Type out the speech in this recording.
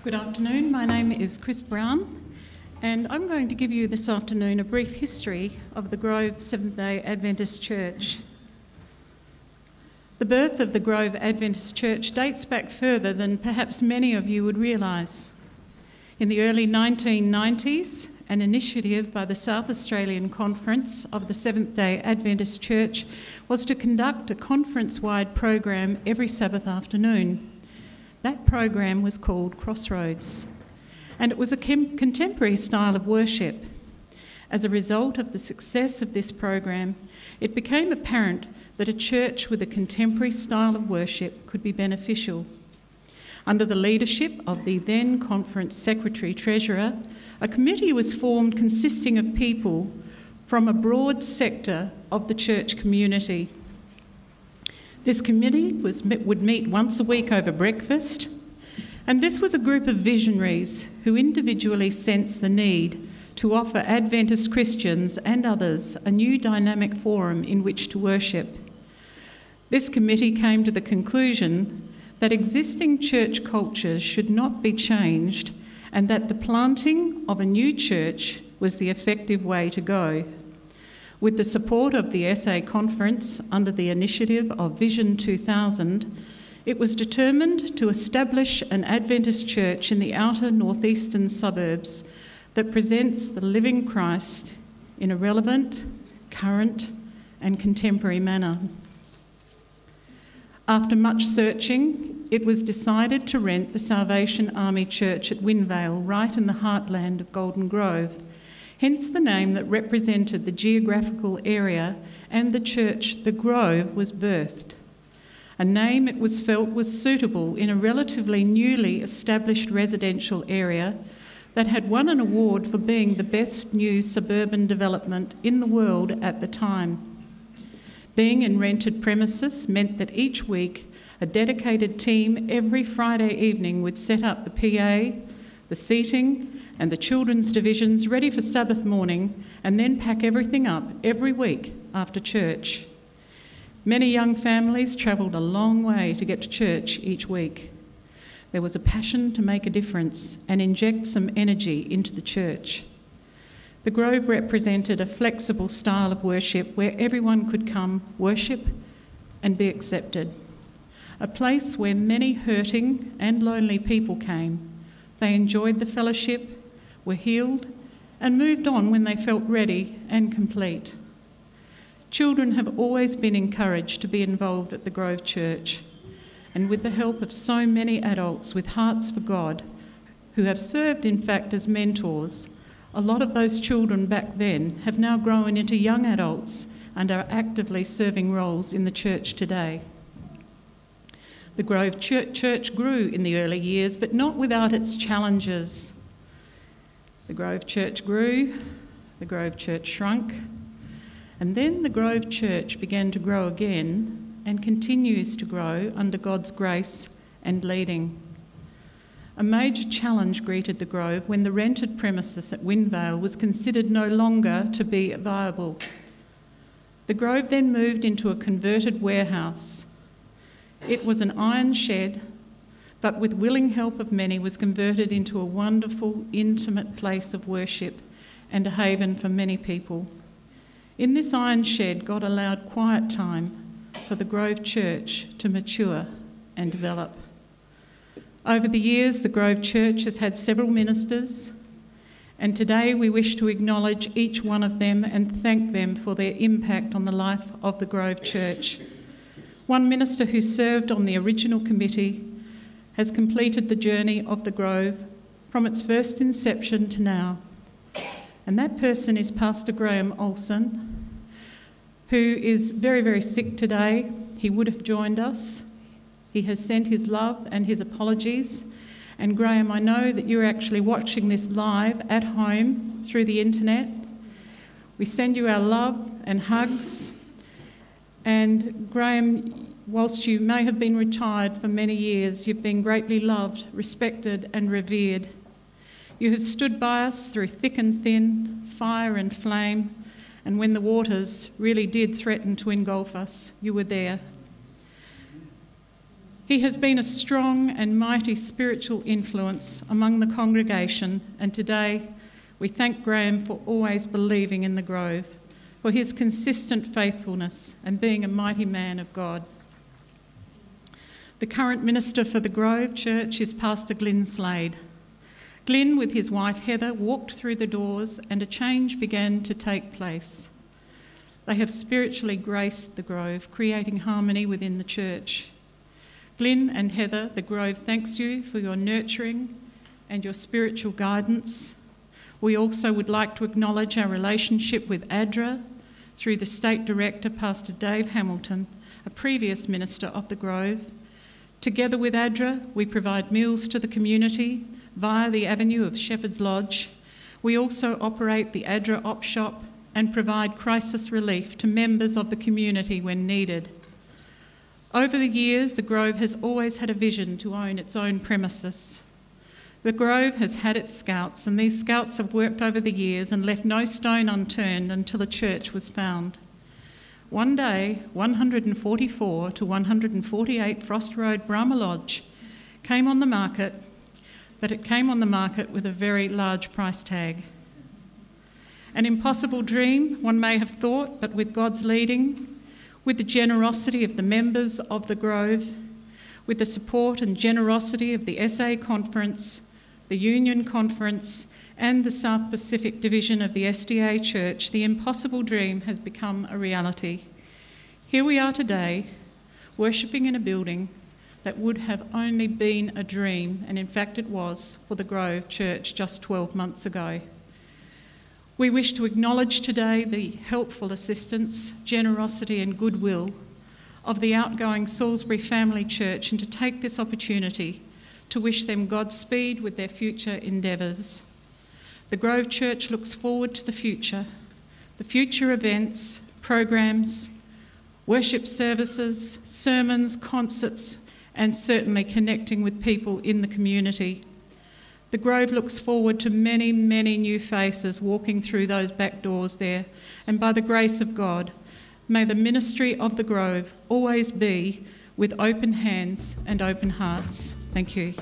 Good afternoon, my name is Chris Brown and I'm going to give you this afternoon a brief history of the Grove Seventh-day Adventist Church. The birth of the Grove Adventist Church dates back further than perhaps many of you would realise. In the early 1990s, an initiative by the South Australian Conference of the Seventh-day Adventist Church was to conduct a conference-wide program every Sabbath afternoon. That program was called Crossroads, and it was a contemporary style of worship. As a result of the success of this program, it became apparent that a church with a contemporary style of worship could be beneficial. Under the leadership of the then conference secretary-treasurer, a committee was formed consisting of people from a broad sector of the church community. This committee would meet once a week over breakfast, and this was a group of visionaries who individually sensed the need to offer Adventist Christians and others a new dynamic forum in which to worship. This committee came to the conclusion that existing church cultures should not be changed and that the planting of a new church was the effective way to go. With the support of the SA Conference under the initiative of Vision 2000, it was determined to establish an Adventist church in the outer northeastern suburbs that presents the living Christ in a relevant, current and contemporary manner. After much searching, it was decided to rent the Salvation Army Church at Wynvale, right in the heartland of Golden Grove, hence the name that represented the geographical area and the church the Grove was birthed. A name it was felt was suitable in a relatively newly established residential area that had won an award for being the best new suburban development in the world at the time. Being in rented premises meant that each week a dedicated team every Friday evening would set up the PA, the seating and the children's divisions ready for Sabbath morning and then pack everything up every week after church. Many young families travelled a long way to get to church each week. There was a passion to make a difference and inject some energy into the church. The Grove represented a flexible style of worship where everyone could come, worship and be accepted. A place where many hurting and lonely people came. They enjoyed the fellowship, were healed and moved on when they felt ready and complete. Children have always been encouraged to be involved at the Grove Church, and with the help of so many adults with hearts for God, who have served in fact as mentors, a lot of those children back then have now grown into young adults and are actively serving roles in the church today. The Grove Church grew in the early years, but not without its challenges. The Grove Church grew, the Grove Church shrunk, and then the Grove Church began to grow again and continues to grow under God's grace and leading. A major challenge greeted the Grove when the rented premises at Wynvale was considered no longer to be viable. The Grove then moved into a converted warehouse. It was an iron shed, but with willing help of many was converted into a wonderful, intimate place of worship and a haven for many people. In this iron shed, God allowed quiet time for the Grove Church to mature and develop. Over the years, the Grove Church has had several ministers, and today we wish to acknowledge each one of them and thank them for their impact on the life of the Grove Church. One minister who served on the original committee has completed the journey of the Grove from its first inception to now. And that person is Pastor Graham Olsen, who is very, very sick today. He would have joined us. He has sent his love and his apologies. And Graham, I know that you're actually watching this live at home through the internet. We send you our love and hugs. And Graham, whilst you may have been retired for many years, you've been greatly loved, respected and revered. You have stood by us through thick and thin, fire and flame, and when the waters really did threaten to engulf us, you were there. He has been a strong and mighty spiritual influence among the congregation, and today we thank Graham for always believing in the Grove, for his consistent faithfulness and being a mighty man of God. The current minister for the Grove Church is Pastor Glyn Slade. Glyn, with his wife Heather, walked through the doors and a change began to take place. They have spiritually graced the Grove, creating harmony within the church. Glyn and Heather, the Grove thanks you for your nurturing and your spiritual guidance. We also would like to acknowledge our relationship with ADRA through the State Director, Pastor Dave Hamilton, a previous minister of the Grove. Together with ADRA, we provide meals to the community via the avenue of Shepherd's Lodge. We also operate the ADRA Op Shop and provide crisis relief to members of the community when needed. Over the years, the Grove has always had a vision to own its own premises. The Grove has had its scouts, and these scouts have worked over the years and left no stone unturned until a church was found. One day, 144 to 148 Frost Road, Brahma Lodge came on the market, but it came on the market with a very large price tag. An impossible dream, one may have thought, but with God's leading, with the generosity of the members of the Grove, with the support and generosity of the SA Conference, the Union Conference, and the South Pacific Division of the SDA Church, the impossible dream has become a reality. Here we are today, worshipping in a building that would have only been a dream, and in fact it was, for the Grove Church just 12 months ago. We wish to acknowledge today the helpful assistance, generosity and goodwill of the outgoing Salisbury Family Church, and to take this opportunity to wish them Godspeed with their future endeavours. The Grove Church looks forward to the future events, programs, worship services, sermons, concerts, and certainly connecting with people in the community. The Grove looks forward to many, many new faces walking through those back doors there, and by the grace of God, may the ministry of the Grove always be with open hands and open hearts. Thank you.